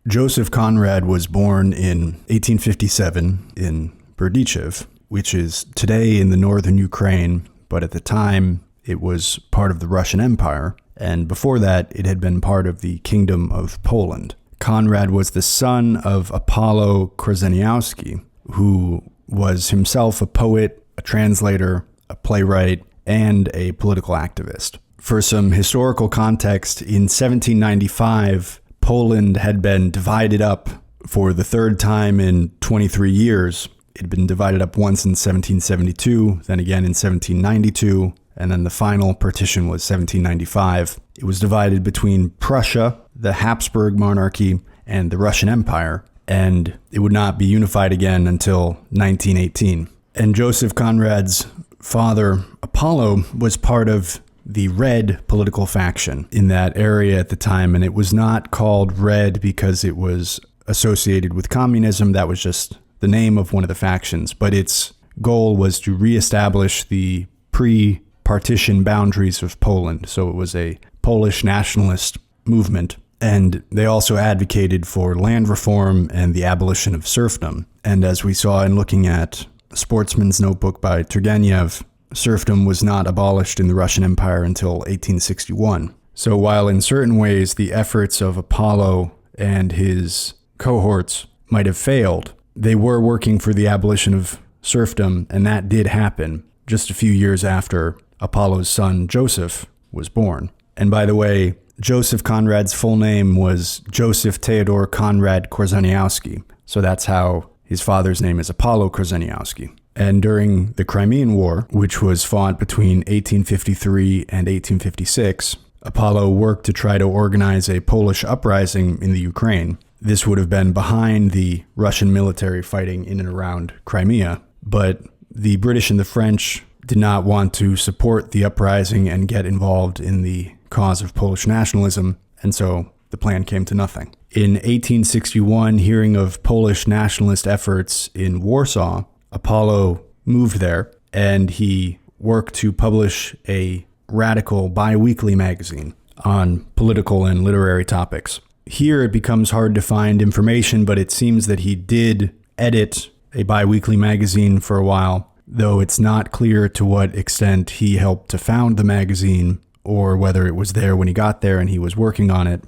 Joseph Conrad was born in 1857 in Berdichev, which is today in the northern Ukraine, but at the time it was part of the Russian Empire, and before that it had been part of the Kingdom of Poland. Conrad was the son of Apollo Korzeniowski, who was himself a poet, a translator, a playwright, and a political activist. For some historical context, in 1795, Poland had been divided up for the third time in 23 years. It had been divided up once in 1772, then again in 1792, and then the final partition was 1795. It was divided between Prussia, the Habsburg monarchy, and the Russian Empire, and it would not be unified again until 1918. And Joseph Conrad's father, Apollo, was part of the Red political faction in that area at the time, and it was not called Red because it was associated with communism. That was just the name of one of the factions, but its goal was to reestablish the pre-partition boundaries of Poland. So it was a Polish nationalist movement, and they also advocated for land reform and the abolition of serfdom. And as we saw in looking at Sportsman's Notebook by Turgenev, serfdom was not abolished in the Russian Empire until 1861. So while in certain ways the efforts of Apollo and his cohorts might have failed, they were working for the abolition of serfdom, and that did happen just a few years after Apollo's son Joseph was born. And by the way, Joseph Conrad's full name was Joseph Theodor Conrad Korzeniowski, so that's how his father's name is Apollo Korzeniowski. And during the Crimean War, which was fought between 1853 and 1856, Apollo worked to try to organize a Polish uprising in the Ukraine. This would have been behind the Russian military fighting in and around Crimea, but the British and the French did not want to support the uprising and get involved in the cause of Polish nationalism, and so the plan came to nothing. In 1861, hearing of Polish nationalist efforts in Warsaw, Apollo moved there, and he worked to publish a radical bi-weekly magazine on political and literary topics. Here it becomes hard to find information, but it seems that he did edit a bi-weekly magazine for a while, though it's not clear to what extent he helped to found the magazine or whether it was there when he got there and he was working on it.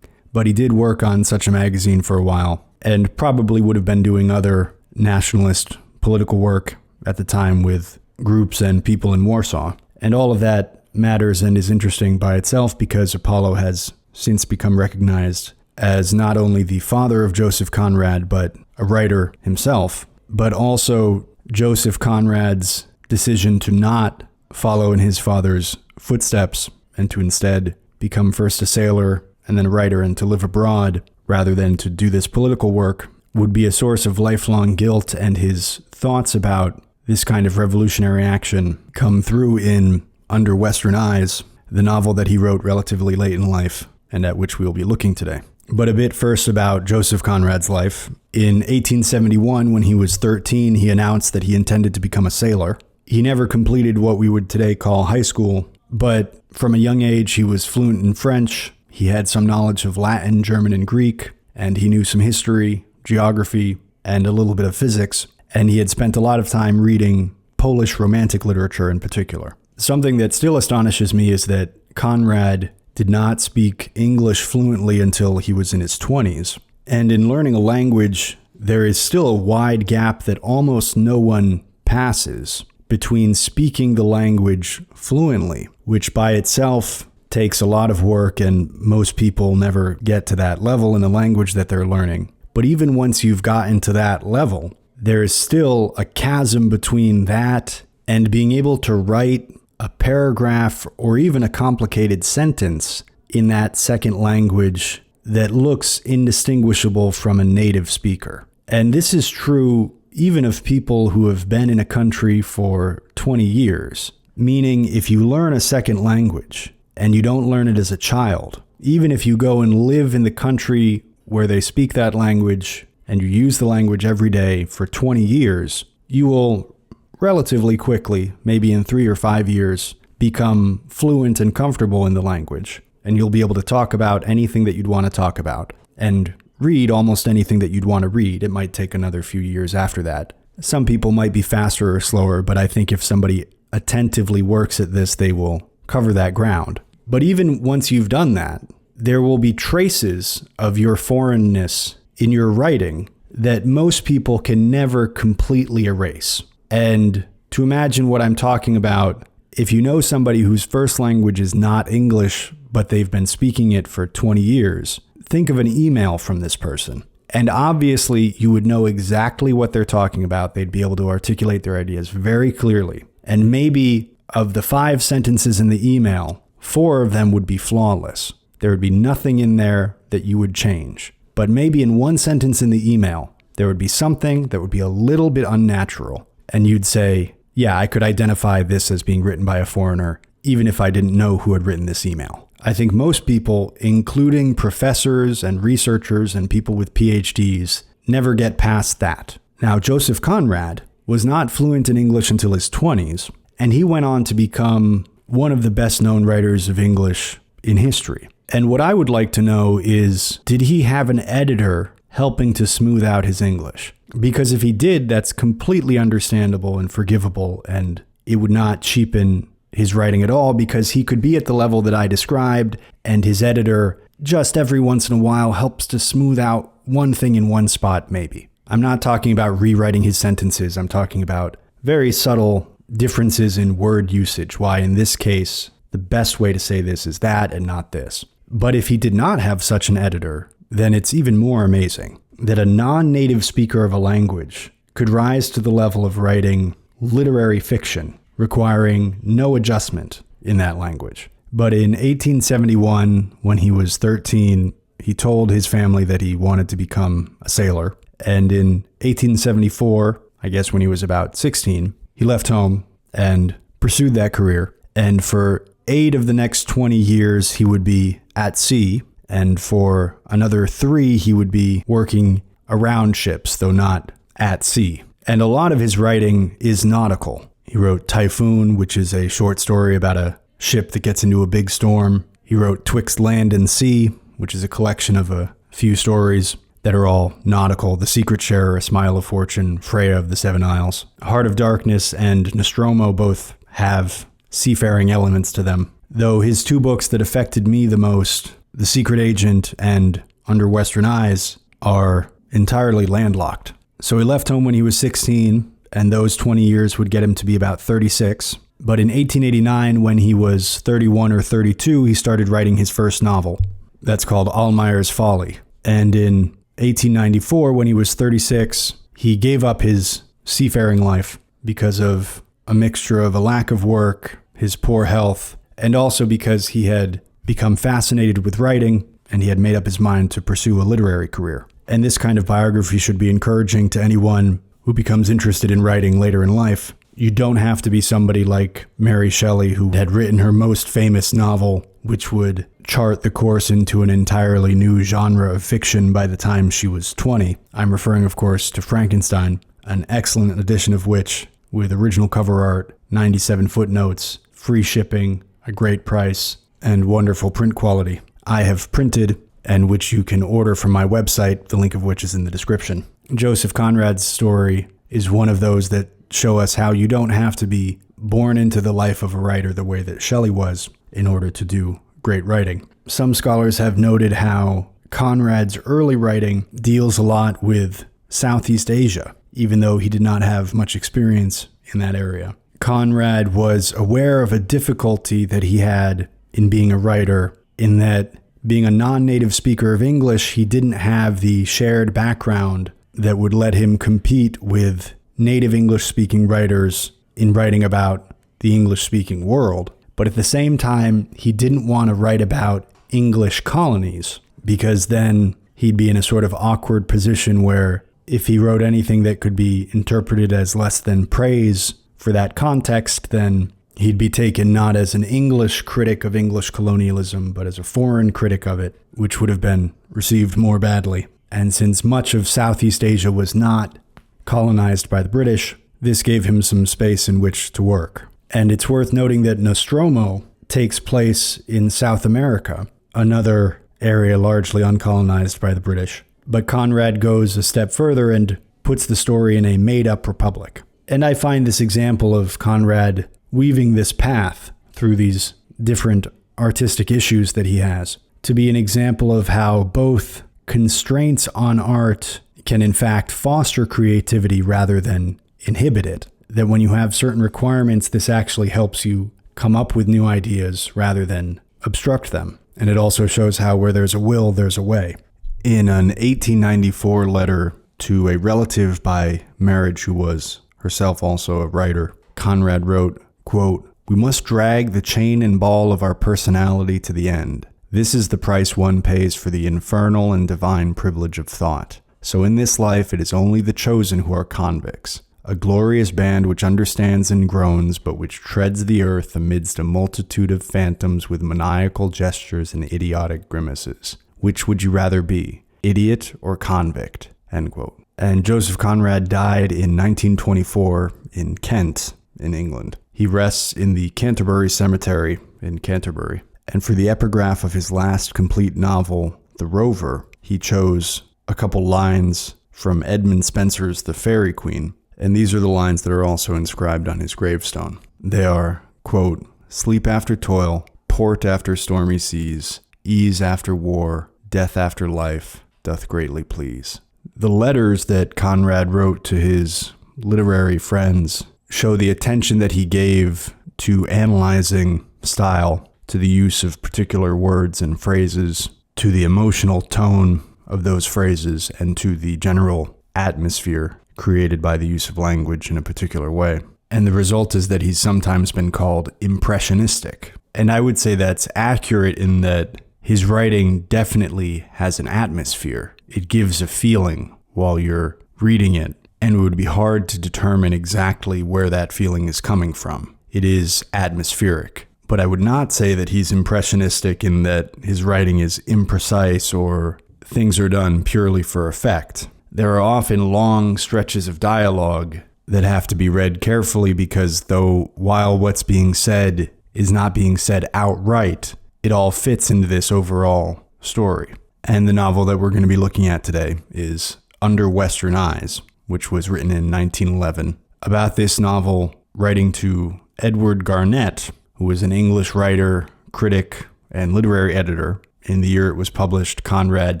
But he did work on such a magazine for a while, and probably would have been doing other nationalist political work at the time with groups and people in Warsaw. And all of that matters and is interesting by itself because Apollo has since become recognized as not only the father of Joseph Conrad, but a writer himself, but also Joseph Conrad's decision to not follow in his father's footsteps and to instead become first a sailor and then a writer and to live abroad rather than to do this political work would be a source of lifelong guilt, and his thoughts about this kind of revolutionary action come through in Under Western Eyes, the novel that he wrote relatively late in life and at which we will be looking today. But a bit first about Joseph Conrad's life. In 1871, when he was 13, he announced that he intended to become a sailor. He never completed what we would today call high school, but from a young age he was fluent in French. He had some knowledge of Latin, German, and Greek, and he knew some history, geography, and a little bit of physics, and he had spent a lot of time reading Polish Romantic literature in particular. Something that still astonishes me is that Conrad did not speak English fluently until he was in his 20s. And in learning a language, there is still a wide gap that almost no one passes between speaking the language fluently, which by itself takes a lot of work, and most people never get to that level in the language that they're learning. But even once you've gotten to that level, there is still a chasm between that and being able to write a paragraph or even a complicated sentence in that second language that looks indistinguishable from a native speaker. And this is true even of people who have been in a country for 20 years, meaning if you learn a second language and you don't learn it as a child, even if you go and live in the country where they speak that language and you use the language every day for 20 years, you will relatively quickly, maybe in 3 or 5 years, become fluent and comfortable in the language. And you'll be able to talk about anything that you'd want to talk about. And read almost anything that you'd want to read. It might take another few years after that. Some people might be faster or slower, but I think if somebody attentively works at this, they will cover that ground. But even once you've done that, there will be traces of your foreignness in your writing that most people can never completely erase. And to imagine what I'm talking about, if you know somebody whose first language is not English, but they've been speaking it for 20 years, think of an email from this person. And obviously, you would know exactly what they're talking about. They'd be able to articulate their ideas very clearly. And maybe of the 5 sentences in the email, 4 of them would be flawless. There would be nothing in there that you would change. But maybe in 1 sentence in the email, there would be something that would be a little bit unnatural. And you'd say, yeah, I could identify this as being written by a foreigner, even if I didn't know who had written this email. I think most people, including professors and researchers and people with PhDs, never get past that. Now, Joseph Conrad was not fluent in English until his 20s, and he went on to become one of the best-known writers of English in history. And what I would like to know is, did he have an editor helping to smooth out his English? Because if he did, that's completely understandable and forgivable, and it would not cheapen his writing at all, because he could be at the level that I described, and his editor just every once in a while helps to smooth out one thing in one spot, maybe. I'm not talking about rewriting his sentences. I'm talking about very subtle differences in word usage, why in this case, the best way to say this is that and not this. But if he did not have such an editor, then it's even more amazing that a non-native speaker of a language could rise to the level of writing literary fiction, requiring no adjustment in that language. But in 1871, when he was 13, he told his family that he wanted to become a sailor. And in 1874, I guess when he was about 16, he left home and pursued that career. And for 8 of the next 20 years, he would be at sea. And for another 3, he would be working around ships, though not at sea. And a lot of his writing is nautical. He wrote Typhoon, which is a short story about a ship that gets into a big storm. He wrote Twixt Land and Sea, which is a collection of a few stories that are all nautical. The Secret Sharer, A Smile of Fortune, Freya of the Seven Isles. Heart of Darkness and Nostromo both have seafaring elements to them. Though his 2 books that affected me the most, The Secret Agent and Under Western Eyes, are entirely landlocked. So he left home when he was 16, and those 20 years would get him to be about 36. But in 1889, when he was 31 or 32, he started writing his first novel. That's called Almayer's Folly. And in 1894, when he was 36, he gave up his seafaring life because of a mixture of a lack of work, his poor health, and also because he had become fascinated with writing and he had made up his mind to pursue a literary career. And this kind of biography should be encouraging to anyone who becomes interested in writing later in life. You don't have to be somebody like Mary Shelley, who had written her most famous novel, which would chart the course into an entirely new genre of fiction by the time she was 20. I'm referring, of course, to Frankenstein, an excellent edition of which, with original cover art, 97 footnotes, free shipping, a great price, and wonderful print quality, I have printed, and which you can order from my website, the link of which is in the description. Joseph Conrad's story is one of those that show us how you don't have to be born into the life of a writer the way that Shelley was in order to do great writing. Some scholars have noted how Conrad's early writing deals a lot with Southeast Asia, even though he did not have much experience in that area. Conrad was aware of a difficulty that he had in being a writer, in that being a non-native speaker of English, he didn't have the shared background that would let him compete with native English-speaking writers in writing about the English-speaking world. But at the same time, he didn't want to write about English colonies, because then he'd be in a sort of awkward position where if he wrote anything that could be interpreted as less than praise for that context, then he'd be taken not as an English critic of English colonialism, but as a foreign critic of it, which would have been received more badly. And since much of Southeast Asia was not colonized by the British, this gave him some space in which to work. And it's worth noting that Nostromo takes place in South America, another area largely uncolonized by the British. But Conrad goes a step further and puts the story in a made-up republic. And I find this example of Conrad weaving this path through these different artistic issues that he has to be an example of how both constraints on art can in fact foster creativity rather than inhibit it. That when you have certain requirements, this actually helps you come up with new ideas rather than obstruct them. And it also shows how where there's a will, there's a way. In an 1894 letter to a relative by marriage who was herself also a writer, Conrad wrote, quote, "We must drag the chain and ball of our personality to the end. This is the price one pays for the infernal and divine privilege of thought. So in this life it is only the chosen who are convicts, a glorious band which understands and groans, but which treads the earth amidst a multitude of phantoms with maniacal gestures and idiotic grimaces. Which would you rather be, idiot or convict?" End quote. And Joseph Conrad died in 1924 in Kent, in England. He rests in the Canterbury Cemetery in Canterbury. And for the epigraph of his last complete novel, The Rover, he chose a couple lines from Edmund Spenser's The Faerie Queene. And these are the lines that are also inscribed on his gravestone. They are, quote, "Sleep after toil, port after stormy seas, ease after war, death after life, doth greatly please." The letters that Conrad wrote to his literary friends show the attention that he gave to analyzing style, to the use of particular words and phrases, to the emotional tone of those phrases, and to the general atmosphere created by the use of language in a particular way. And the result is that he's sometimes been called impressionistic. And I would say that's accurate in that his writing definitely has an atmosphere. It gives a feeling while you're reading it, and it would be hard to determine exactly where that feeling is coming from. It is atmospheric. But I would not say that he's impressionistic in that his writing is imprecise or things are done purely for effect. There are often long stretches of dialogue that have to be read carefully because while what's being said is not being said outright, it all fits into this overall story. And the novel that we're going to be looking at today is Under Western Eyes, which was written in 1911. About this novel, writing to Edward Garnett, who was an English writer, critic, and literary editor. In the year it was published, Conrad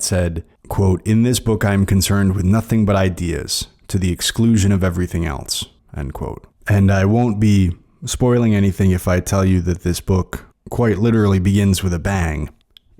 said, quote, "In this book I am concerned with nothing but ideas, to the exclusion of everything else," end quote. And I won't be spoiling anything if I tell you that this book quite literally begins with a bang,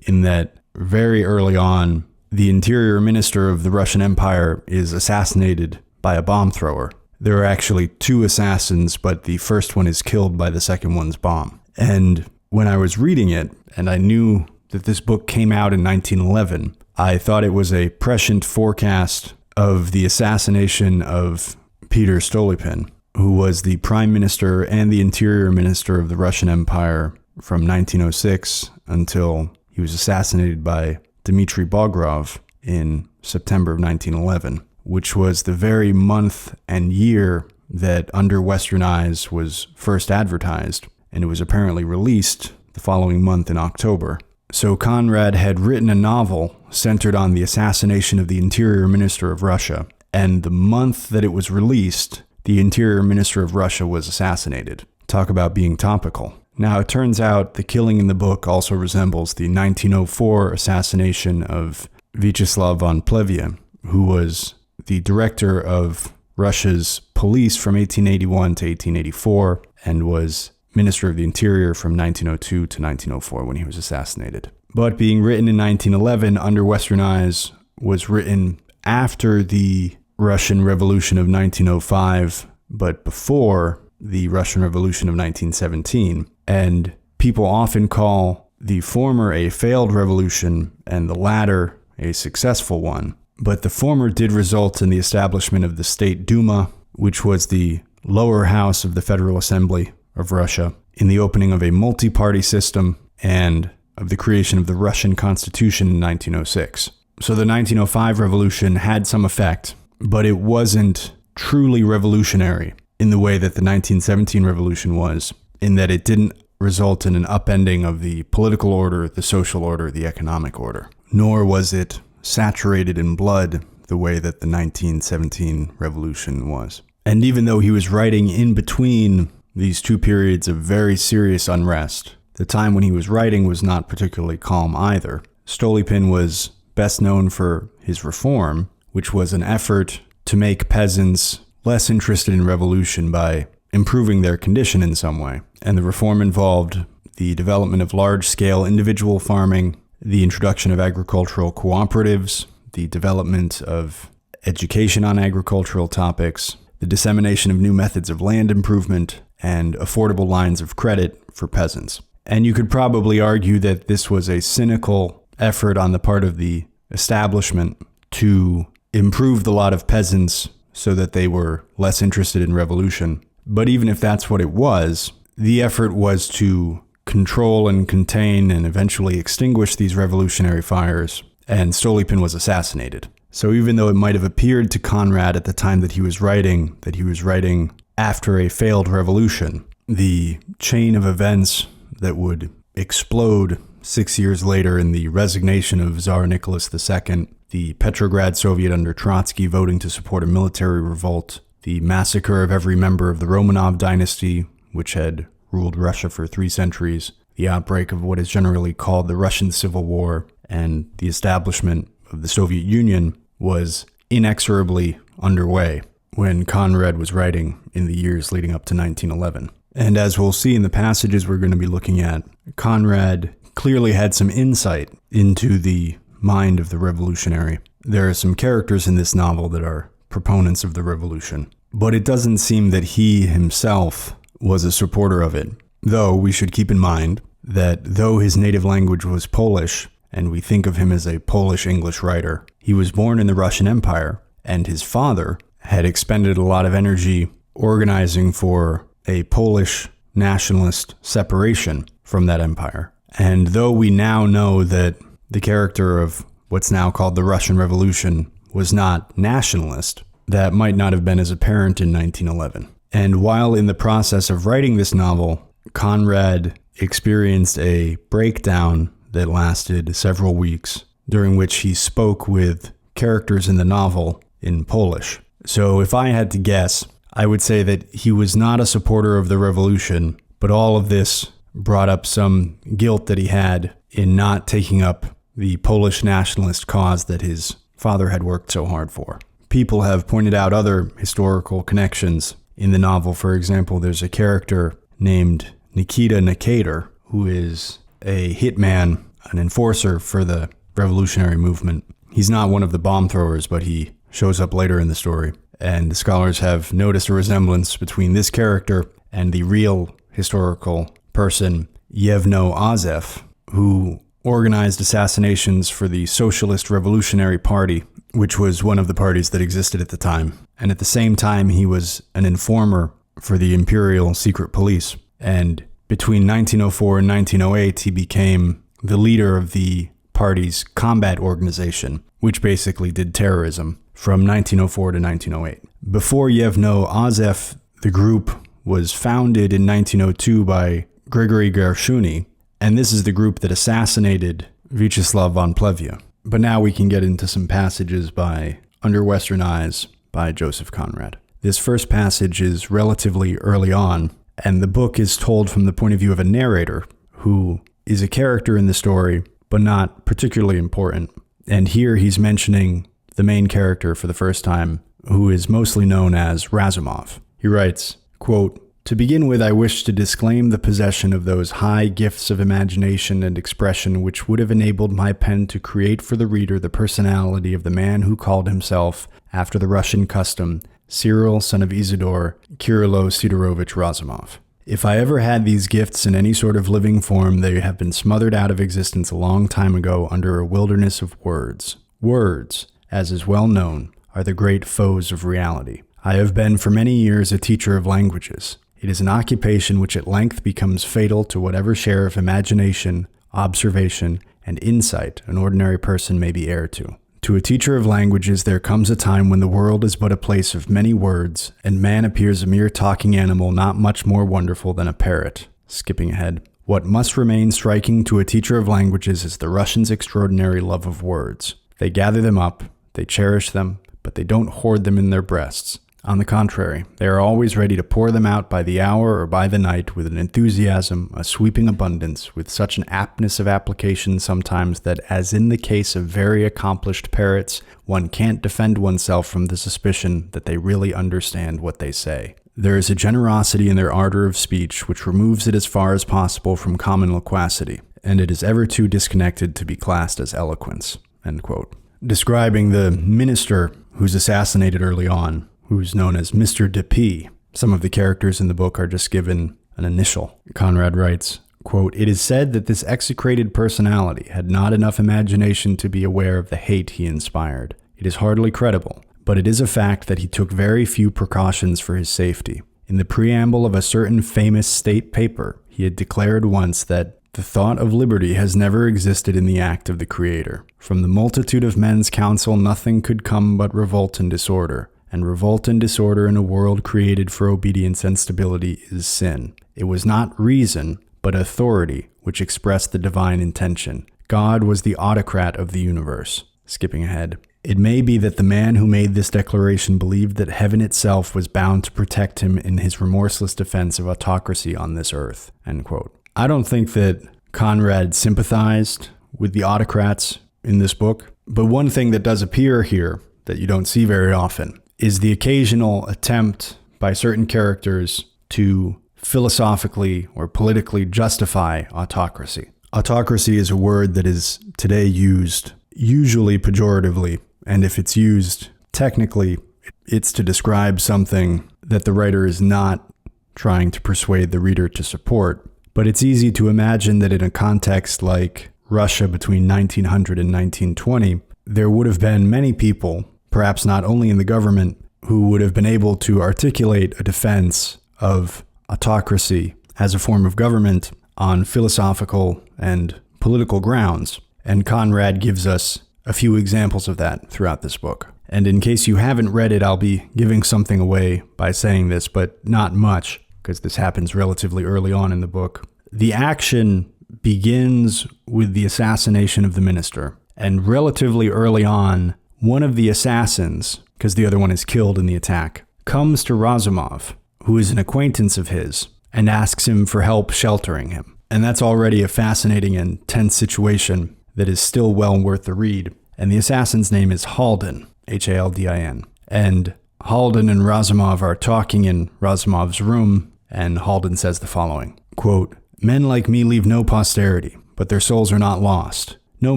in that very early on, the interior minister of the Russian Empire is assassinated by a bomb thrower. There are actually two assassins, but the first one is killed by the second one's bomb. And when I was reading it, and I knew that this book came out in 1911, I thought it was a prescient forecast of the assassination of Peter Stolypin, who was the prime minister and the interior minister of the Russian Empire from 1906 until he was assassinated by Dmitry Bogrov in September of 1911. Which was the very month and year that Under Western Eyes was first advertised, and it was apparently released the following month in October. So Conrad had written a novel centered on the assassination of the Interior Minister of Russia, and the month that it was released, the Interior Minister of Russia was assassinated. Talk about being topical. Now, it turns out the killing in the book also resembles the 1904 assassination of Vyacheslav von Plevia, who was the director of Russia's police from 1881 to 1884 and was Minister of the Interior from 1902 to 1904 when he was assassinated. But being written in 1911, Under Western Eyes was written after the Russian Revolution of 1905, but before the Russian Revolution of 1917. And people often call the former a failed revolution and the latter a successful one. But the former did result in the establishment of the State Duma, which was the lower house of the Federal Assembly of Russia, in the opening of a multi-party system, and of the creation of the Russian Constitution in 1906. So the 1905 revolution had some effect, but it wasn't truly revolutionary in the way that the 1917 revolution was, in that it didn't result in an upending of the political order, the social order, the economic order. Nor was it saturated in blood the way that the 1917 revolution was. And even though he was writing in between these two periods of very serious unrest, the time when he was writing was not particularly calm either. Stolypin was best known for his reform, which was an effort to make peasants less interested in revolution by improving their condition in some way. And the reform involved the development of large-scale individual farming, the introduction of agricultural cooperatives, the development of education on agricultural topics, the dissemination of new methods of land improvement, and affordable lines of credit for peasants. And you could probably argue that this was a cynical effort on the part of the establishment to improve the lot of peasants so that they were less interested in revolution. But even if that's what it was, the effort was to control and contain and eventually extinguish these revolutionary fires, and Stolypin was assassinated. So even though it might have appeared to Conrad at the time that he was writing after a failed revolution, the chain of events that would explode 6 years later in the resignation of Tsar Nicholas II, the Petrograd Soviet under Trotsky voting to support a military revolt, the massacre of every member of the Romanov dynasty, which had ruled Russia for 3 centuries, the outbreak of what is generally called the Russian Civil War, and the establishment of the Soviet Union was inexorably underway when Conrad was writing in the years leading up to 1911. And as we'll see in the passages we're going to be looking at, Conrad clearly had some insight into the mind of the revolutionary. There are some characters in this novel that are proponents of the revolution, but it doesn't seem that he himself was a supporter of it. Though we should keep in mind that though his native language was Polish, and we think of him as a Polish-English writer, he was born in the Russian Empire, and his father had expended a lot of energy organizing for a Polish nationalist separation from that empire. And though we now know that the character of what's now called the Russian Revolution was not nationalist, that might not have been as apparent in 1911. And while in the process of writing this novel, Conrad experienced a breakdown that lasted several weeks, during which he spoke with characters in the novel in Polish. So if I had to guess, I would say that he was not a supporter of the revolution, but all of this brought up some guilt that he had in not taking up the Polish nationalist cause that his father had worked so hard for. People have pointed out other historical connections in the novel. For example, there's a character named Nikita Nikator, who is a hitman, an enforcer for the revolutionary movement. He's not one of the bomb throwers, but he shows up later in the story. And the scholars have noticed a resemblance between this character and the real historical person, Yevno Azef, who organized assassinations for the Socialist Revolutionary Party, which was one of the parties that existed at the time. And at the same time, he was an informer for the Imperial Secret Police. And between 1904 and 1908, he became the leader of the party's combat organization, which basically did terrorism from 1904 to 1908. Before Yevno Azef, the group was founded in 1902 by Grigory Gershuni, and this is the group that assassinated Vyacheslav von Plevya. But now we can get into some passages by Under Western Eyes by Joseph Conrad. This first passage is relatively early on, and the book is told from the point of view of a narrator who is a character in the story, but not particularly important. And here he's mentioning the main character for the first time, who is mostly known as Razumov. He writes, quote, "To begin with, I wish to disclaim the possession of those high gifts of imagination and expression which would have enabled my pen to create for the reader the personality of the man who called himself, after the Russian custom, Cyril, son of Isidore, Kirilo Sidorovich Razumov. If I ever had these gifts in any sort of living form, they have been smothered out of existence a long time ago under a wilderness of words. Words, as is well known, are the great foes of reality. I have been for many years a teacher of languages. It is an occupation which at length becomes fatal to whatever share of imagination, observation, and insight an ordinary person may be heir to. To a teacher of languages there comes a time when the world is but a place of many words, and man appears a mere talking animal not much more wonderful than a parrot." Skipping ahead. "What must remain striking to a teacher of languages is the Russian's extraordinary love of words. They gather them up, they cherish them, but they don't hoard them in their breasts. On the contrary, they are always ready to pour them out by the hour or by the night with an enthusiasm, a sweeping abundance, with such an aptness of application sometimes that, as in the case of very accomplished parrots, one can't defend oneself from the suspicion that they really understand what they say. There is a generosity in their ardor of speech which removes it as far as possible from common loquacity, and it is ever too disconnected to be classed as eloquence." End quote. Describing the minister who's assassinated early on, who's known as Mr. de P. Some of the characters in the book are just given an initial. Conrad writes, quote, "It is said that this execrated personality had not enough imagination to be aware of the hate he inspired. It is hardly credible, but it is a fact that he took very few precautions for his safety. In the preamble of a certain famous state paper, he had declared once that the thought of liberty has never existed in the act of the Creator. From the multitude of men's counsel nothing could come but revolt and disorder. And revolt and disorder in a world created for obedience and stability is sin. It was not reason, but authority which expressed the divine intention. God was the autocrat of the universe." Skipping ahead. "It may be that the man who made this declaration believed that heaven itself was bound to protect him in his remorseless defense of autocracy on this earth." End quote. I don't think that Conrad sympathized with the autocrats in this book, but one thing that does appear here that you don't see very often is the occasional attempt by certain characters to philosophically or politically justify autocracy. Autocracy is a word that is today used usually pejoratively, and if it's used technically, it's to describe something that the writer is not trying to persuade the reader to support. But it's easy to imagine that in a context like Russia between 1900 and 1920, there would have been many people, perhaps not only in the government, who would have been able to articulate a defense of autocracy as a form of government on philosophical and political grounds. And Conrad gives us a few examples of that throughout this book. And in case you haven't read it, I'll be giving something away by saying this, but not much, because this happens relatively early on in the book. The action begins with the assassination of the minister. And relatively early on, one of the assassins, because the other one is killed in the attack, comes to Razumov, who is an acquaintance of his, and asks him for help sheltering him. And that's already a fascinating and tense situation that is still well worth the read. And the assassin's name is Haldin, Haldin. And Haldin and Razumov are talking in Razumov's room, and Haldin says the following, quote, "Men like me leave no posterity, but their souls are not lost. No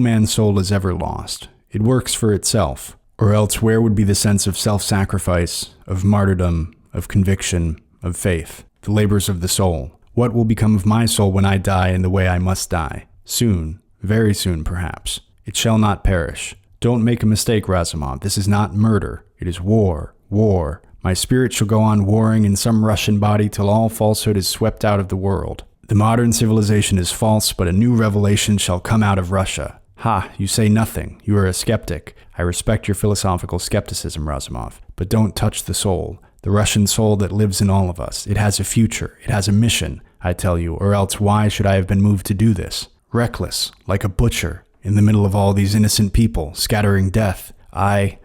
man's soul is ever lost. It works for itself, or else where would be the sense of self-sacrifice, of martyrdom, of conviction, of faith, the labors of the soul? What will become of my soul when I die in the way I must die? Soon, very soon perhaps. It shall not perish. Don't make a mistake, Razumov. This is not murder. It is war. War. My spirit shall go on warring in some Russian body till all falsehood is swept out of the world. The modern civilization is false, but a new revelation shall come out of Russia. Ha, you say nothing. You are a skeptic. I respect your philosophical skepticism, Razumov, but don't touch the soul. The Russian soul that lives in all of us. It has a future. It has a mission, I tell you, or else why should I have been moved to do this? Reckless, like a butcher, in the middle of all these innocent people, scattering death. I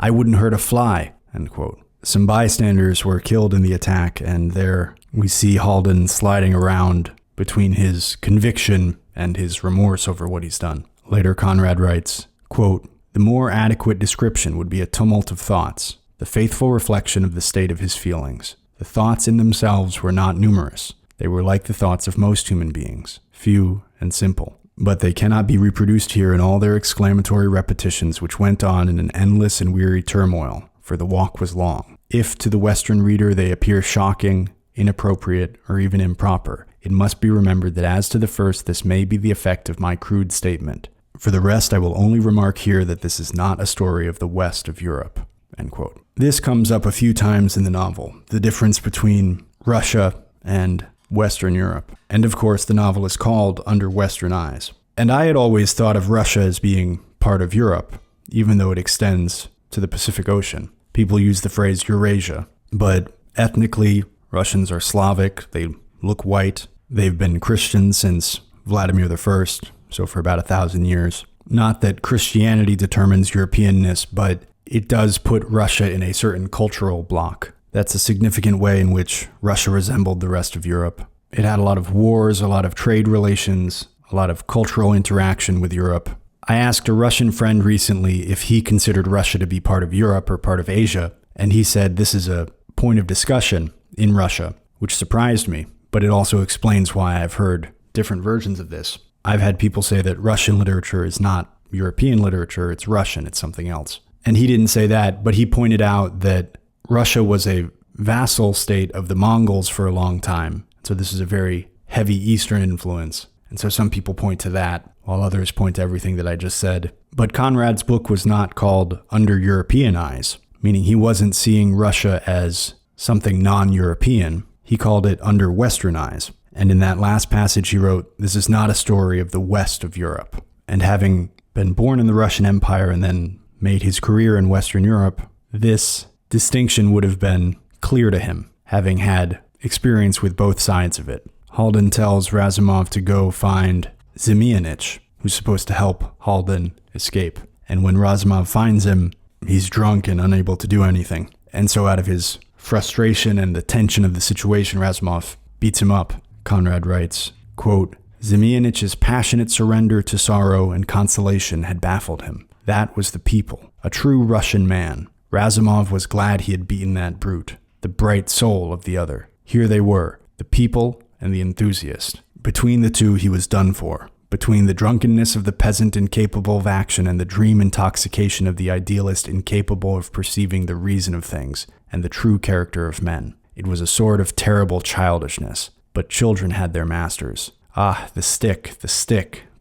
wouldn't hurt a fly," end quote. Some bystanders were killed in the attack, and there we see Haldin sliding around between his conviction and his remorse over what he's done. Later, Conrad writes, quote, "The more adequate description would be a tumult of thoughts, the faithful reflection of the state of his feelings. The thoughts in themselves were not numerous. They were like the thoughts of most human beings, few and simple. But they cannot be reproduced here in all their exclamatory repetitions which went on in an endless and weary turmoil, for the walk was long. If to the Western reader they appear shocking, inappropriate, or even improper, it must be remembered that as to the first, this may be the effect of my crude statement. For the rest, I will only remark here that this is not a story of the West of Europe." End quote. This comes up a few times in the novel, the difference between Russia and Western Europe. And of course, the novel is called Under Western Eyes. And I had always thought of Russia as being part of Europe, even though it extends to the Pacific Ocean. People use the phrase Eurasia, but ethnically, Russians are Slavic, they look white, they've been Christian since Vladimir I, so for about 1,000 years. not that Christianity determines Europeanness, but it does put Russia in a certain cultural block. That's a significant way in which Russia resembled the rest of Europe. It had a lot of wars, a lot of trade relations, a lot of cultural interaction with Europe. I asked a Russian friend recently if he considered Russia to be part of Europe or part of Asia, and he said this is a point of discussion in Russia, which surprised me, but it also explains why I've heard different versions of this. I've had people say that Russian literature is not European literature, it's Russian, it's something else. And he didn't say that, but he pointed out that Russia was a vassal state of the Mongols for a long time. So this is a very heavy Eastern influence. And so some people point to that, while others point to everything that I just said. But Conrad's book was not called Under European Eyes, meaning he wasn't seeing Russia as something non-European. He called it Under Western Eyes. And in that last passage he wrote, this is not a story of the west of Europe. And having been born in the Russian Empire and then made his career in Western Europe, this distinction would have been clear to him, having had experience with both sides of it. Haldan tells Razumov to go find Zemianich, who's supposed to help Haldan escape. And when Razumov finds him, he's drunk and unable to do anything. And so out of his frustration and the tension of the situation, Razumov beats him up. Conrad writes, quote, Zemianich's passionate surrender to sorrow and consolation had baffled him. That was the people, a true Russian man. Razumov was glad he had beaten that brute, the bright soul of the other. Here they were, the people and the enthusiast. Between the two he was done for. Between the drunkenness of the peasant incapable of action and the dream intoxication of the idealist incapable of perceiving the reason of things and the true character of men. It was a sort of terrible childishness. But children had their masters. Ah, the stick, the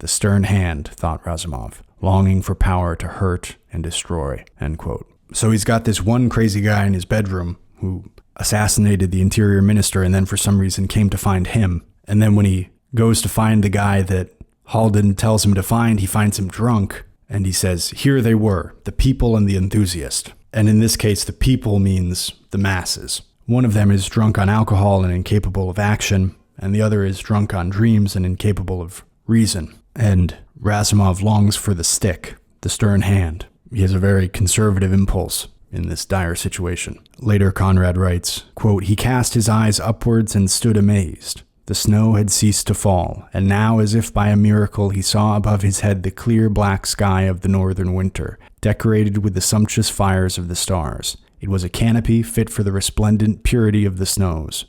stern hand, thought Razumov, longing for power to hurt and destroy, end quote. So he's got this one crazy guy in his bedroom who assassinated the interior minister and then for some reason came to find him. And then when he goes to find the guy that Haldan tells him to find, he finds him drunk and he says, here they were, the people and the enthusiast. And in this case, the people means the masses. One of them is drunk on alcohol and incapable of action, and the other is drunk on dreams and incapable of reason. And Razumov longs for the stick, the stern hand. He has a very conservative impulse in this dire situation. Later, Conrad writes, quote, he cast his eyes upwards and stood amazed. The snow had ceased to fall, and now, as if by a miracle, he saw above his head the clear black sky of the northern winter, decorated with the sumptuous fires of the stars. It was a canopy fit for the resplendent purity of the snows.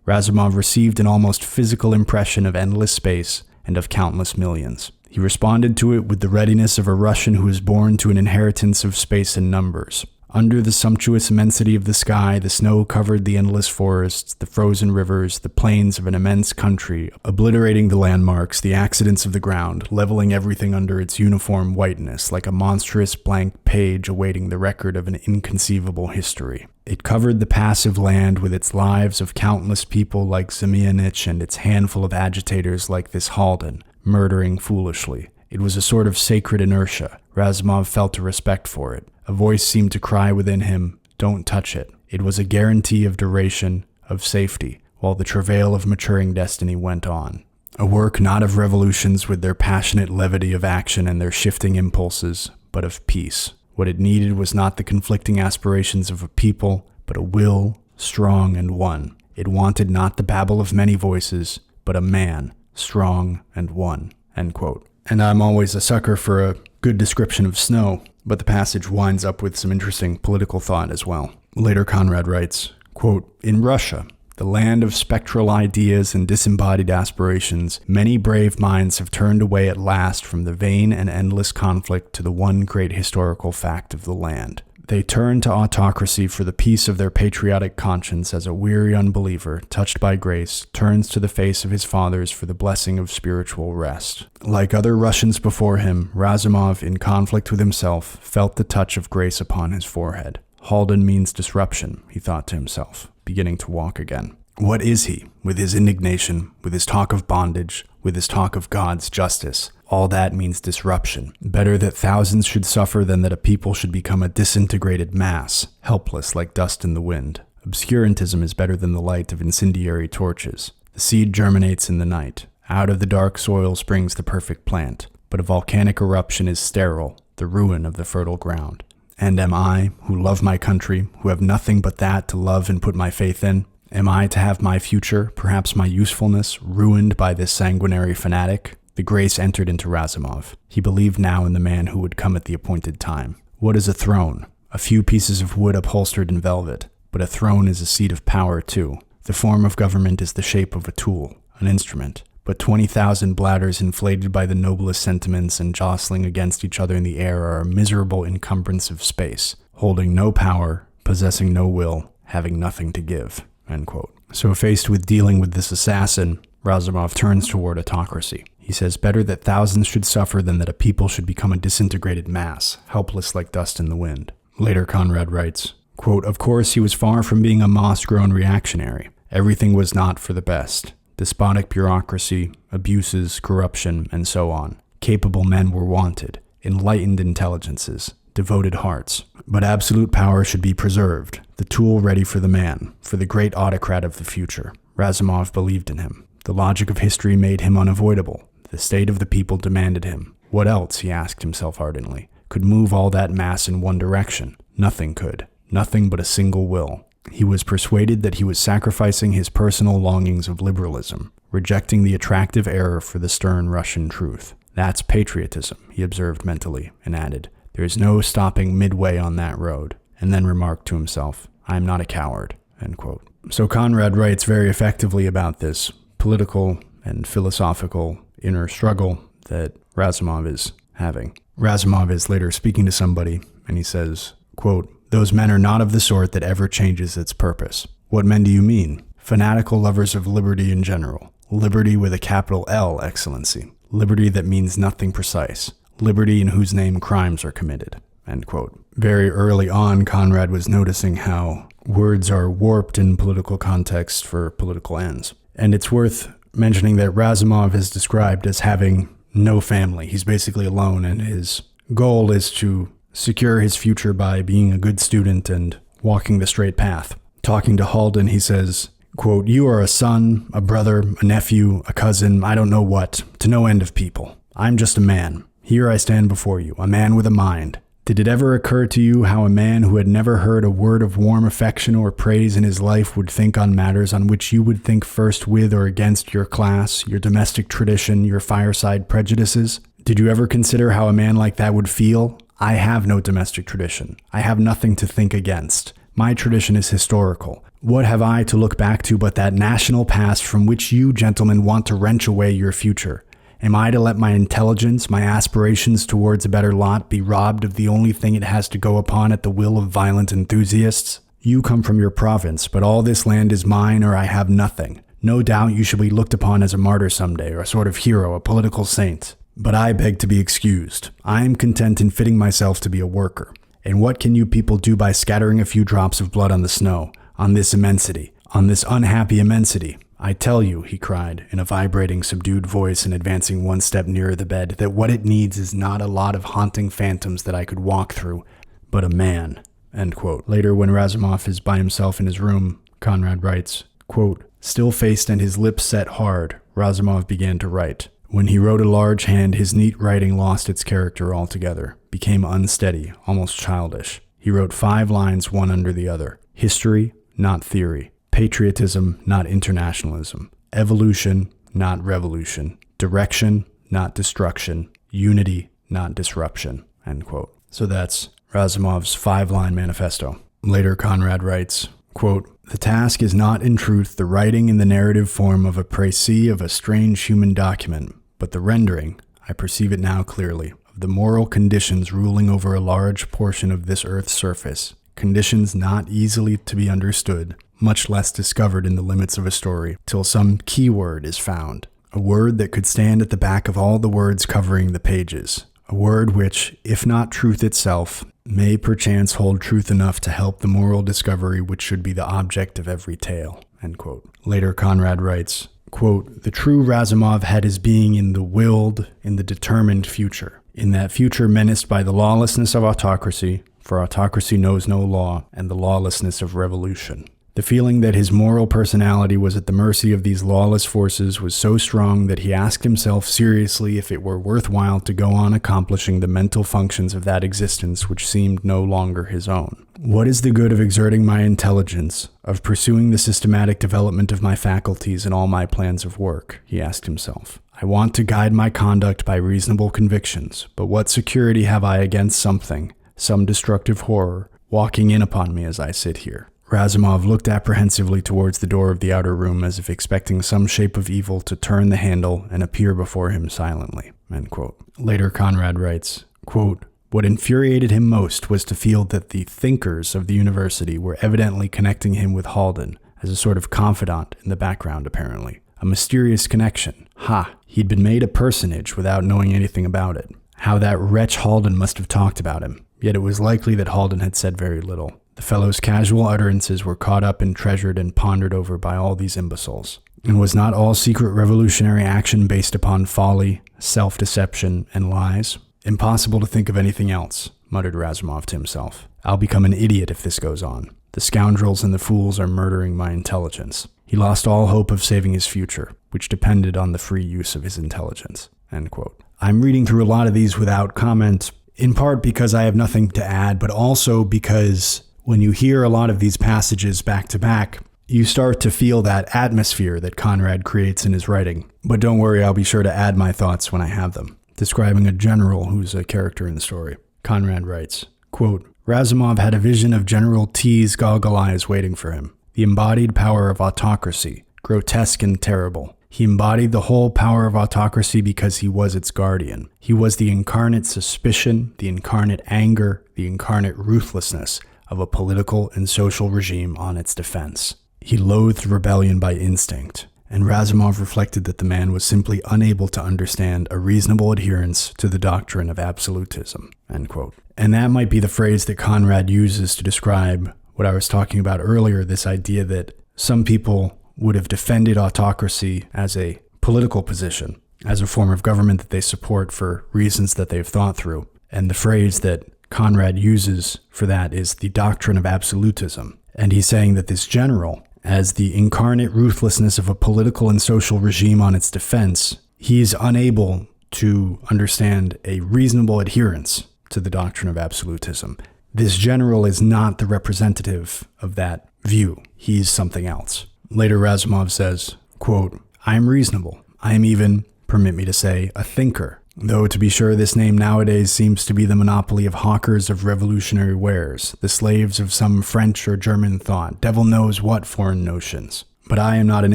Razumov received an almost physical impression of endless space and of countless millions. He responded to it with the readiness of a Russian who is born to an inheritance of space and numbers. Under the sumptuous immensity of the sky, the snow covered the endless forests, the frozen rivers, the plains of an immense country, obliterating the landmarks, the accidents of the ground, leveling everything under its uniform whiteness, like a monstrous blank page awaiting the record of an inconceivable history. It covered the passive land with its lives of countless people like Zemianich and its handful of agitators like this Haldan, murdering foolishly. It was a sort of sacred inertia. Razumov felt a respect for it. A voice seemed to cry within him, don't touch it. It was a guarantee of duration, of safety, while the travail of maturing destiny went on. A work not of revolutions with their passionate levity of action and their shifting impulses, but of peace. What it needed was not the conflicting aspirations of a people, but a will, strong and one. It wanted not the babble of many voices, but a man, strong and one, end quote. And I'm always a sucker for a good description of snow, but the passage winds up with some interesting political thought as well. Later, Conrad writes, quote, in Russia, the land of spectral ideas and disembodied aspirations, many brave minds have turned away at last from the vain and endless conflict to the one great historical fact of the land. They turn to autocracy for the peace of their patriotic conscience as a weary unbeliever, touched by grace, turns to the face of his fathers for the blessing of spiritual rest. Like other Russians before him, Razumov, in conflict with himself, felt the touch of grace upon his forehead. Haldan means disruption, he thought to himself, beginning to walk again. What is he, with his indignation, with his talk of bondage, with his talk of God's justice? All that means disruption. Better that thousands should suffer than that a people should become a disintegrated mass, helpless like dust in the wind. Obscurantism is better than the light of incendiary torches. The seed germinates in the night. Out of the dark soil springs the perfect plant. but a volcanic eruption is sterile, the ruin of the fertile ground. And am I, who love my country, who have nothing but that to love and put my faith in, am I to have my future, perhaps my usefulness, ruined by this sanguinary fanatic? The grace entered into Razumov. He believed now in the man who would come at the appointed time. What is a throne? A few pieces of wood upholstered in velvet. But a throne is a seat of power too. The form of government is the shape of a tool, an instrument. But 20,000 bladders inflated by the noblest sentiments and jostling against each other in the air are a miserable encumbrance of space, holding no power, possessing no will, having nothing to give." End quote. So faced with dealing with this assassin, Razumov turns toward autocracy. He says, "Better that thousands should suffer than that a people should become a disintegrated mass, helpless like dust in the wind." Later, Conrad writes, quote, "Of course, he was far from being a moss-grown reactionary. Everything was not for the best. Despotic bureaucracy, abuses, corruption, and so on. Capable men were wanted, enlightened intelligences, devoted hearts. But absolute power should be preserved, the tool ready for the man, for the great autocrat of the future." Razumov believed in him. The logic of history made him unavoidable. The state of the people demanded him. What else, he asked himself ardently, could move all that mass in one direction? Nothing could. Nothing but a single will. He was persuaded that he was sacrificing his personal longings of liberalism, rejecting the attractive error for the stern Russian truth. "That's patriotism," he observed mentally, and added, "There is no stopping midway on that road," and then remarked to himself, "I am not a coward." End quote. So Conrad writes very effectively about this political and philosophical inner struggle that Razumov is having. Razumov is later speaking to somebody, and he says, quote, "Those men are not of the sort that ever changes its purpose." "What men do you mean?" "Fanatical lovers of liberty in general. Liberty with a capital L, Excellency. Liberty that means nothing precise. Liberty in whose name crimes are committed." End quote. Very early on, Conrad was noticing how words are warped in political context for political ends. And it's worth mentioning that Razumov is described as having no family. He's basically alone, and his goal is to secure his future by being a good student and walking the straight path. Talking to Halden, he says, quote, "You are a son, a brother, a nephew, a cousin, I don't know what, to no end of people. I'm just a man. Here I stand before you, a man with a mind. Did it ever occur to you how a man who had never heard a word of warm affection or praise in his life would think on matters on which you would think first with or against your class, your domestic tradition, your fireside prejudices? Did you ever consider how a man like that would feel? I have no domestic tradition. I have nothing to think against. My tradition is historical. What have I to look back to but that national past from which you, gentlemen, want to wrench away your future? Am I to let my intelligence, my aspirations towards a better lot, be robbed of the only thing it has to go upon at the will of violent enthusiasts? You come from your province, but all this land is mine or I have nothing. No doubt you shall be looked upon as a martyr someday, or a sort of hero, a political saint. But I beg to be excused. I am content in fitting myself to be a worker. And what can you people do by scattering a few drops of blood on the snow, on this immensity, on this unhappy immensity? I tell you," he cried, in a vibrating, subdued voice and advancing one step nearer the bed, "that what it needs is not a lot of haunting phantoms that I could walk through, but a man." End quote. Later, when Razumov is by himself in his room, Conrad writes, quote, "Still-faced and his lips set hard, Razumov began to write. When he wrote a large hand, his neat writing lost its character altogether, became unsteady, almost childish. He wrote 5 lines one under the other. History, not theory. Patriotism, not internationalism. Evolution, not revolution. Direction, not destruction. Unity, not disruption." End quote. So that's Razumov's 5-line manifesto. Later, Conrad writes, quote, "The task is not in truth the writing in the narrative form of a précis of a strange human document, but the rendering, I perceive it now clearly, of the moral conditions ruling over a large portion of this earth's surface, conditions not easily to be understood, much less discovered in the limits of a story, till some key word is found, a word that could stand at the back of all the words covering the pages, a word which, if not truth itself, may perchance hold truth enough to help the moral discovery which should be the object of every tale." End quote. Later, Conrad writes, quote, "The true Razumov had his being in the willed, in the determined future, in that future menaced by the lawlessness of autocracy, for autocracy knows no law, and the lawlessness of revolution. The feeling that his moral personality was at the mercy of these lawless forces was so strong that he asked himself seriously if it were worthwhile to go on accomplishing the mental functions of that existence which seemed no longer his own. What is the good of exerting my intelligence, of pursuing the systematic development of my faculties in all my plans of work? He asked himself. I want to guide my conduct by reasonable convictions, but what security have I against something, some destructive horror, walking in upon me as I sit here? Razumov looked apprehensively towards the door of the outer room as if expecting some shape of evil to turn the handle and appear before him silently. End quote. Later, Conrad writes, quote, what infuriated him most was to feel that the thinkers of the university were evidently connecting him with Halden as a sort of confidant in the background, apparently. A mysterious connection. Ha! He'd been made a personage without knowing anything about it. How that wretch Halden must have talked about him. Yet it was likely that Halden had said very little. The fellow's casual utterances were caught up and treasured and pondered over by all these imbeciles. And was not all secret revolutionary action based upon folly, self-deception, and lies? Impossible to think of anything else, muttered Razumov to himself. I'll become an idiot if this goes on. The scoundrels and the fools are murdering my intelligence. He lost all hope of saving his future, which depended on the free use of his intelligence. End quote. I'm reading through a lot of these without comment, in part because I have nothing to add, but also because when you hear a lot of these passages back to back, you start to feel that atmosphere that Conrad creates in his writing. But don't worry, I'll be sure to add my thoughts when I have them. Describing a general who's a character in the story, Conrad writes, quote, Razumov had a vision of General T's goggle eyes waiting for him, the embodied power of autocracy, grotesque and terrible. He embodied the whole power of autocracy because he was its guardian. He was the incarnate suspicion, the incarnate anger, the incarnate ruthlessness of a political and social regime on its defense. He loathed rebellion by instinct, and Razumov reflected that the man was simply unable to understand a reasonable adherence to the doctrine of absolutism. End quote. And that might be the phrase that Conrad uses to describe what I was talking about earlier, this idea that some people would have defended autocracy as a political position, as a form of government that they support for reasons that they've thought through. And the phrase that Conrad uses for that is the doctrine of absolutism. And he's saying that this general, as the incarnate ruthlessness of a political and social regime on its defense, he's unable to understand a reasonable adherence to the doctrine of absolutism. This general is not the representative of that view. He's something else. Later, Razumov says, quote, I am reasonable. I am even, permit me to say, a thinker. Though, to be sure, this name nowadays seems to be the monopoly of hawkers of revolutionary wares, the slaves of some French or German thought, devil knows what foreign notions. But I am not an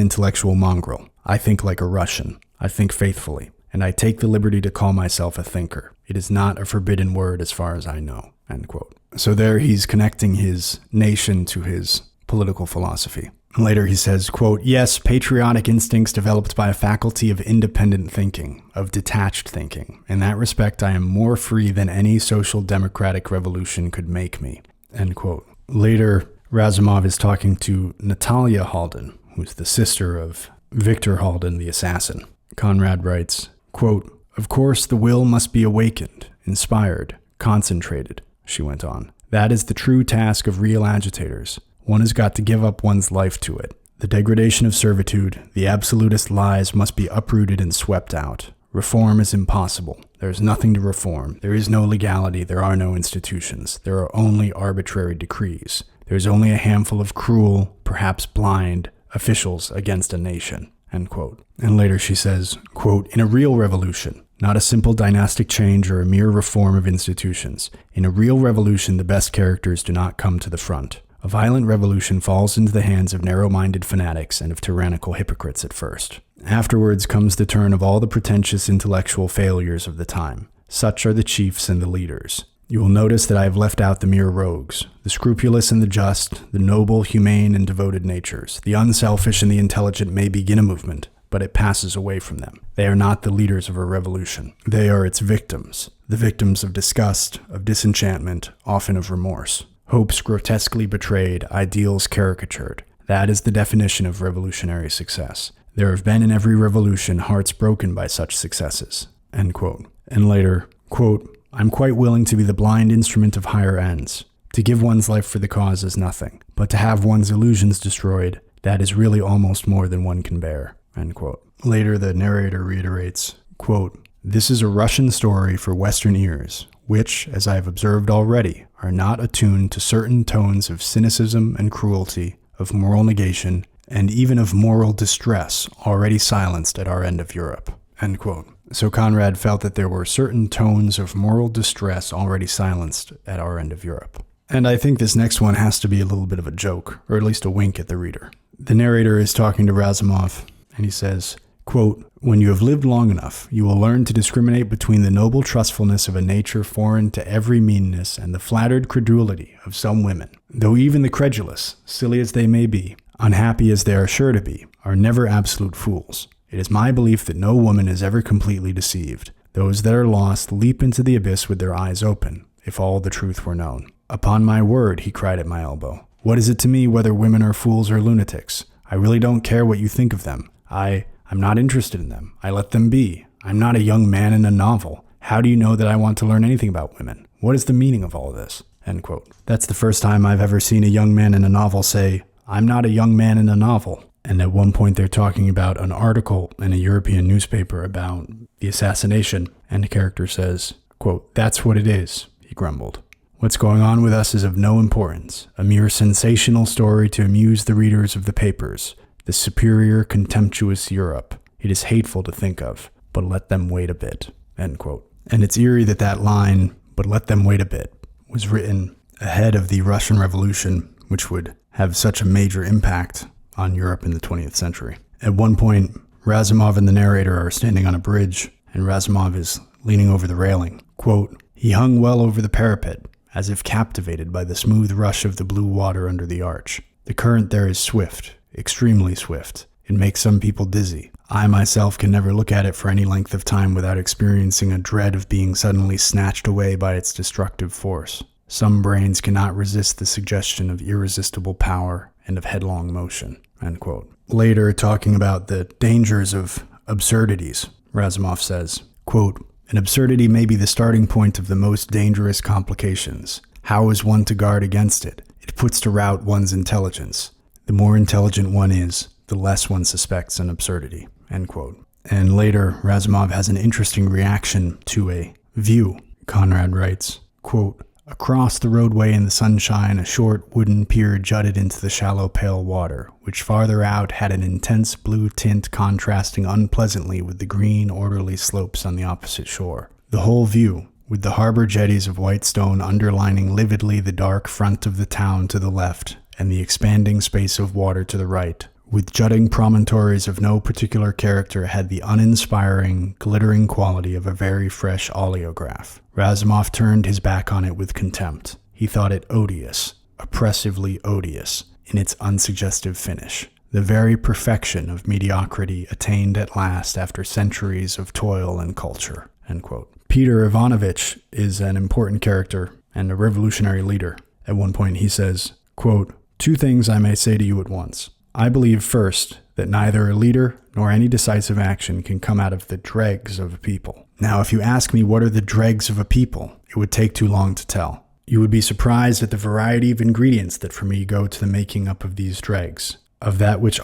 intellectual mongrel. I think like a Russian. I think faithfully. And I take the liberty to call myself a thinker. It is not a forbidden word as far as I know. End quote. So there he's connecting his nation to his political philosophy. Later he says, quote, yes, patriotic instincts developed by a faculty of independent thinking, of detached thinking. In that respect, I am more free than any social democratic revolution could make me. End quote. Later, Razumov is talking to Natalia Halden, who's the sister of Victor Halden, the assassin. Conrad writes, quote, of course, the will must be awakened, inspired, concentrated, she went on. That is the true task of real agitators. One has got to give up one's life to it. The degradation of servitude, the absolutist lies must be uprooted and swept out. Reform is impossible. There is nothing to reform. There is no legality. There are no institutions. There are only arbitrary decrees. There is only a handful of cruel, perhaps blind, officials against a nation. End quote. And later she says, quote, in a real revolution, not a simple dynastic change or a mere reform of institutions. In a real revolution, the best characters do not come to the front. A violent revolution falls into the hands of narrow-minded fanatics and of tyrannical hypocrites at first. Afterwards comes the turn of all the pretentious intellectual failures of the time. Such are the chiefs and the leaders. You will notice that I have left out the mere rogues, the scrupulous and the just, the noble, humane, and devoted natures. The unselfish and the intelligent may begin a movement, but it passes away from them. They are not the leaders of a revolution. They are its victims, the victims of disgust, of disenchantment, often of remorse. Hopes grotesquely betrayed, ideals caricatured. That is the definition of revolutionary success. There have been in every revolution hearts broken by such successes. End quote. And later, quote, I'm quite willing to be the blind instrument of higher ends, To give one's life for the cause is nothing, but to have one's illusions destroyed, that is really almost more than one can bear." End quote. Later, the narrator reiterates, quote, "This is a Russian story for Western ears, which, as I have observed already, are not attuned to certain tones of cynicism and cruelty, of moral negation, and even of moral distress already silenced at our end of Europe." End quote. So Conrad felt that there were certain tones of moral distress already silenced at our end of Europe. And I think this next one has to be a little bit of a joke, or at least a wink at the reader. The narrator is talking to Razumov, and he says, quote, "When you have lived long enough, you will learn to discriminate between the noble trustfulness of a nature foreign to every meanness and the flattered credulity of some women, though even the credulous, silly as they may be, unhappy as they are sure to be, are never absolute fools. It is my belief that no woman is ever completely deceived. Those that are lost leap into the abyss with their eyes open, if all the truth were known." "Upon my word," he cried at my elbow, "what is it to me whether women are fools or lunatics? I really don't care what you think of them. I'm not interested in them. I let them be. I'm not a young man in a novel. How do you know that I want to learn anything about women? What is the meaning of all this?" End quote. That's the first time I've ever seen a young man in a novel say, "I'm not a young man in a novel." And at one point they're talking about an article in a European newspaper about the assassination, and the character says, quote, "That's what it is," he grumbled. "What's going on with us is of no importance, a mere sensational story to amuse the readers of the papers. The superior, contemptuous Europe. It is hateful to think of, but let them wait a bit." End quote. And it's eerie that that line, "but let them wait a bit," was written ahead of the Russian Revolution, which would have such a major impact on Europe in the 20th century. At one point, Razumov and the narrator are standing on a bridge, and Razumov is leaning over the railing. Quote, "He hung well over the parapet, as if captivated by the smooth rush of the blue water under the arch. The current there is swift, extremely swift. It makes some people dizzy. I myself can never look at it for any length of time without experiencing a dread of being suddenly snatched away by its destructive force. Some brains cannot resist the suggestion of irresistible power and of headlong motion." End quote. Later, talking about the dangers of absurdities, Razumov says, quote, "An absurdity may be the starting point of the most dangerous complications. How is one to guard against it? It puts to rout one's intelligence. The more intelligent one is, the less one suspects an absurdity." End quote. And later, Razumov has an interesting reaction to a view. Conrad writes, quote, "Across the roadway in the sunshine, a short wooden pier jutted into the shallow pale water, which farther out had an intense blue tint contrasting unpleasantly with the green, orderly slopes on the opposite shore. The whole view, with the harbor jetties of white stone underlining lividly the dark front of the town to the left, and the expanding space of water to the right, with jutting promontories of no particular character, had the uninspiring, glittering quality of a very fresh oleograph. Razumov turned his back on it with contempt. He thought it odious, oppressively odious, in its unsuggestive finish. The very perfection of mediocrity attained at last after centuries of toil and culture." End quote. Peter Ivanovich is an important character and a revolutionary leader. At one point he says, quote, "Two things I may say to you at once. I believe, first, that neither a leader nor any decisive action can come out of the dregs of a people. Now, if you ask me what are the dregs of a people, it would take too long to tell. You would be surprised at the variety of ingredients that for me go to the making up of these dregs, of that which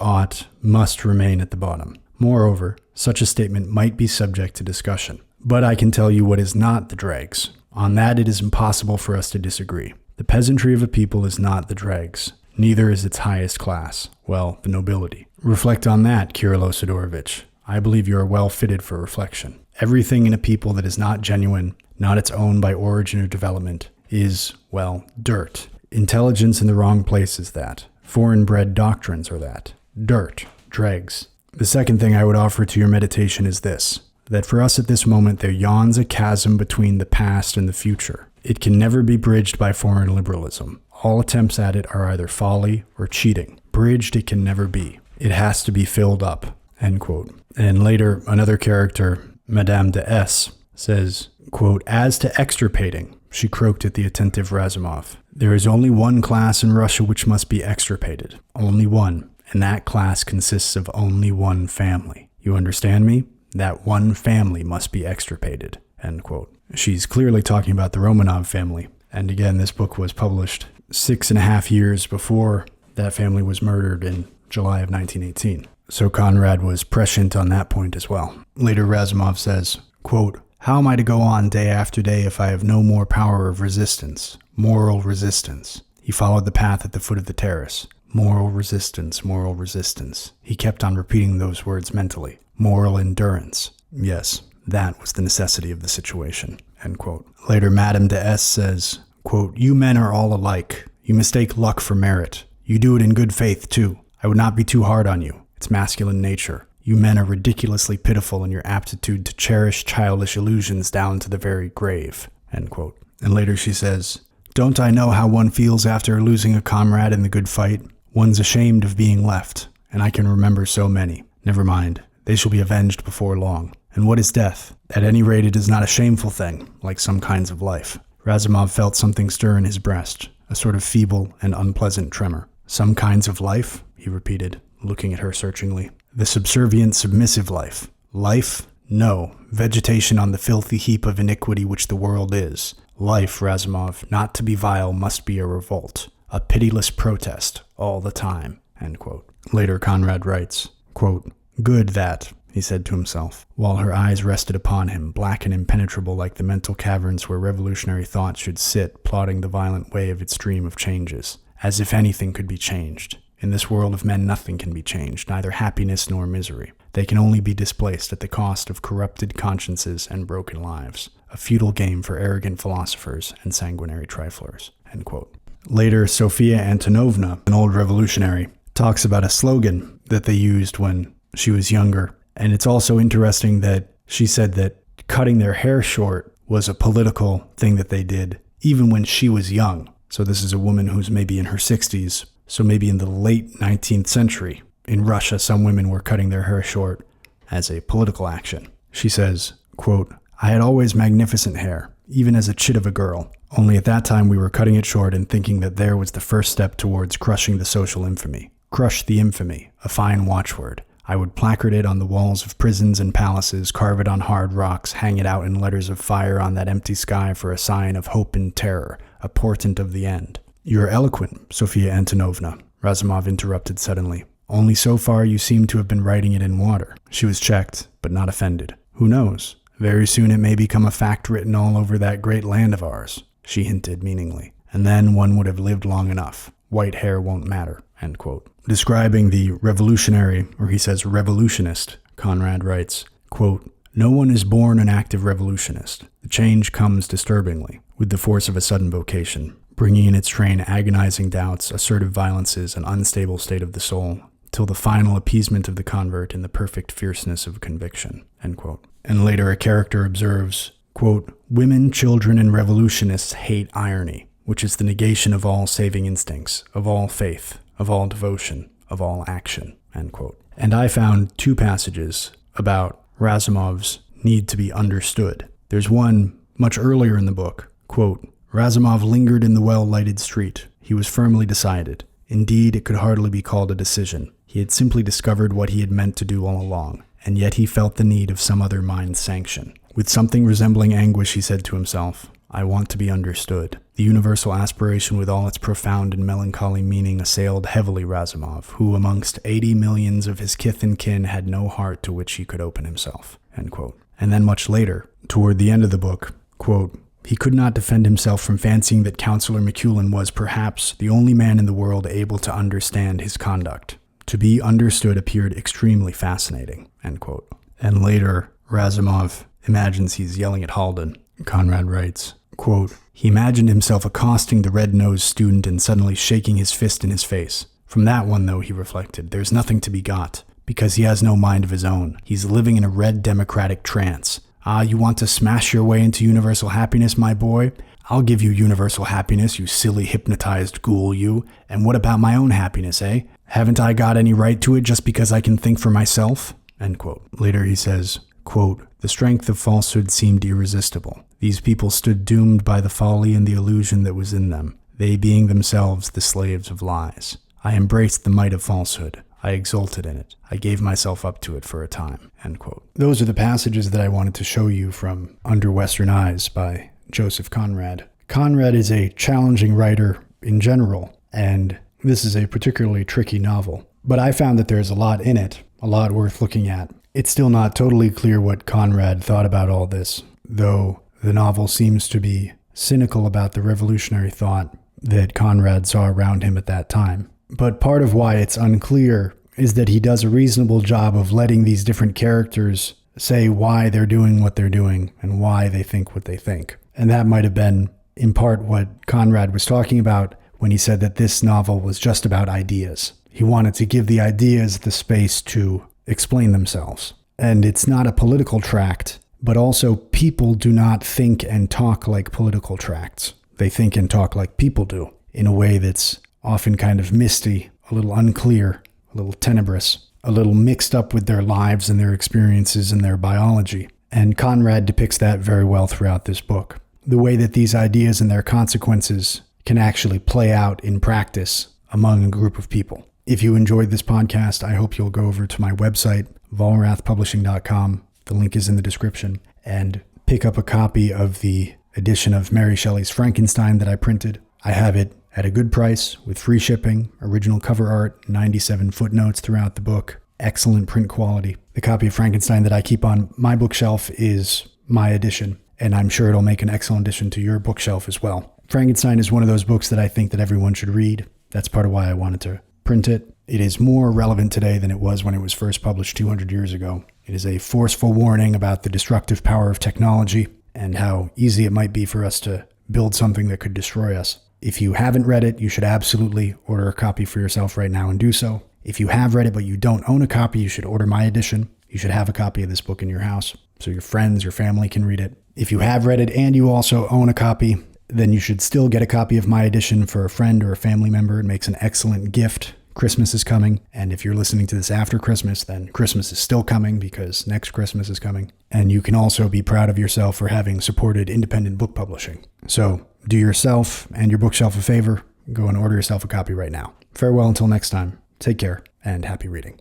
must remain at the bottom. Moreover, such a statement might be subject to discussion. But I can tell you what is not the dregs. On that it is impossible for us to disagree. The peasantry of a people is not the dregs. Neither is its highest class, well, the nobility. Reflect on that, Kirilo Sidorovich. I believe you are well fitted for reflection. Everything in a people that is not genuine, not its own by origin or development, is, well, dirt. Intelligence in the wrong place is that. Foreign-bred doctrines are that. Dirt, dregs. The second thing I would offer to your meditation is this, that for us at this moment there yawns a chasm between the past and the future. It can never be bridged by foreign liberalism. All attempts at it are either folly or cheating. Bridged it can never be. It has to be filled up." End quote. And later, another character, Madame de S., says, quote, "As to extirpating," she croaked at the attentive Razumov, "there is only one class in Russia which must be extirpated. Only one. And that class consists of only one family. You understand me? That one family must be extirpated." End quote. She's clearly talking about the Romanov family. And again, this book was published 6.5 years before that family was murdered in July of 1918. So Conrad was prescient on that point as well. Later, Razumov says, quote, "How am I to go on day after day if I have no more power of resistance, moral resistance?" He followed the path at the foot of the terrace. Moral resistance, moral resistance. He kept on repeating those words mentally. Moral endurance. Yes, that was the necessity of the situation. End quote. Later, Madame de S says, quote, "You men are all alike. You mistake luck for merit. You do it in good faith, too. I would not be too hard on you. It's masculine nature. You men are ridiculously pitiful in your aptitude to cherish childish illusions down to the very grave." End quote. And later she says, "Don't I know how one feels after losing a comrade in the good fight? One's ashamed of being left, and I can remember so many. Never mind, they shall be avenged before long. And what is death? At any rate, it is not a shameful thing, like some kinds of life." Razumov felt something stir in his breast, a sort of feeble and unpleasant tremor. "Some kinds of life?" he repeated, looking at her searchingly. "The subservient, submissive life. Life? No. Vegetation on the filthy heap of iniquity which the world is. Life, Razumov, not to be vile, must be a revolt. A pitiless protest, all the time." End quote. Later, Conrad writes, quote, "Good that," he said to himself, while her eyes rested upon him, black and impenetrable like the mental caverns where revolutionary thought should sit, plotting the violent way of its stream of changes. As if anything could be changed. In this world of men nothing can be changed, neither happiness nor misery. They can only be displaced at the cost of corrupted consciences and broken lives. A futile game for arrogant philosophers and sanguinary triflers. End quote. Later, Sofia Antonovna, an old revolutionary, talks about a slogan that they used when she was younger. And it's also interesting that she said that cutting their hair short was a political thing that they did, even when she was young. So this is a woman who's maybe in her 60s. So maybe in the late 19th century, in Russia, some women were cutting their hair short as a political action. She says, quote, "I had always magnificent hair, even as a chit of a girl. Only at that time we were cutting it short and thinking that there was the first step towards crushing the social infamy. Crush the infamy, a fine watchword. I would placard it on the walls of prisons and palaces, carve it on hard rocks, hang it out in letters of fire on that empty sky for a sign of hope and terror, a portent of the end." "You're eloquent, Sofia Antonovna," Razumov interrupted suddenly. "Only so far you seem to have been writing it in water." She was checked, but not offended. "Who knows? Very soon it may become a fact written all over that great land of ours," she hinted meaningly. "And then one would have lived long enough. White hair won't matter." End quote. Describing the revolutionary, or he says revolutionist, Conrad writes, quote, "No one is born an active revolutionist. The change comes disturbingly, with the force of a sudden vocation, bringing in its train agonizing doubts, assertive violences, an unstable state of the soul, till the final appeasement of the convert in the perfect fierceness of conviction." End quote. And later a character observes, quote, "Women, children, and revolutionists hate irony, which is the negation of all saving instincts, of all faith, of all devotion, of all action." End quote. And I found two passages about Razumov's need to be understood. There's one much earlier in the book, quote, "Razumov lingered in the well-lighted street. He was firmly decided. Indeed, it could hardly be called a decision. He had simply discovered what he had meant to do all along, and yet he felt the need of some other mind's sanction. With something resembling anguish, he said to himself, 'I want to be understood.' The universal aspiration with all its profound and melancholy meaning assailed heavily Razumov, who amongst 80 millions of his kith and kin had no heart to which he could open himself." End quote. And then much later, toward the end of the book, quote, "He could not defend himself from fancying that Councillor McEwen was perhaps the only man in the world able to understand his conduct. To be understood appeared extremely fascinating." End quote. And later, Razumov imagines he's yelling at Halden. Conrad writes, quote, "He imagined himself accosting the red-nosed student and suddenly shaking his fist in his face. From that one, though, he reflected, there's nothing to be got, because he has no mind of his own. He's living in a red democratic trance. Ah, you want to smash your way into universal happiness, my boy? I'll give you universal happiness, you silly hypnotized ghoul, you. And what about my own happiness, eh? Haven't I got any right to it just because I can think for myself?" End quote. Later he says, quote, "The strength of falsehood seemed irresistible. These people stood doomed by the folly and the illusion that was in them, they being themselves the slaves of lies. I embraced the might of falsehood. I exulted in it. I gave myself up to it for a time." End quote. Those are the passages that I wanted to show you from Under Western Eyes by Joseph Conrad. Conrad is a challenging writer in general, and this is a particularly tricky novel. But I found that there's a lot in it, a lot worth looking at. It's still not totally clear what Conrad thought about all this, though the novel seems to be cynical about the revolutionary thought that Conrad saw around him at that time. But part of why it's unclear is that he does a reasonable job of letting these different characters say why they're doing what they're doing and why they think what they think. And that might have been, in part, what Conrad was talking about when he said that this novel was just about ideas. He wanted to give the ideas the space to explain themselves. And it's not a political tract, but also people do not think and talk like political tracts. They think and talk like people do, in a way that's often kind of misty, a little unclear, a little tenebrous, a little mixed up with their lives and their experiences and their biology. And Conrad depicts that very well throughout this book. The way that these ideas and their consequences can actually play out in practice among a group of people. If you enjoyed this podcast, I hope you'll go over to my website, volrathpublishing.com. The link is in the description, and pick up a copy of the edition of Mary Shelley's Frankenstein that I printed. I have it at a good price with free shipping, original cover art, 97 footnotes throughout the book, excellent print quality. The copy of Frankenstein that I keep on my bookshelf is my edition, and I'm sure it'll make an excellent addition to your bookshelf as well. Frankenstein is one of those books that I think that everyone should read. That's part of why I wanted to print it. It is more relevant today than it was when it was first published 200 years ago. It is a forceful warning about the destructive power of technology and how easy it might be for us to build something that could destroy us. If you haven't read it, you should absolutely order a copy for yourself right now and do so. If you have read it but you don't own a copy, you should order my edition. You should have a copy of this book in your house so your friends, your family can read it. If you have read it and you also own a copy, then you should still get a copy of my edition for a friend or a family member. It makes an excellent gift. Christmas is coming, and if you're listening to this after Christmas, then Christmas is still coming because next Christmas is coming. And you can also be proud of yourself for having supported independent book publishing. So do yourself and your bookshelf a favor. Go and order yourself a copy right now. Farewell until next time. Take care and happy reading.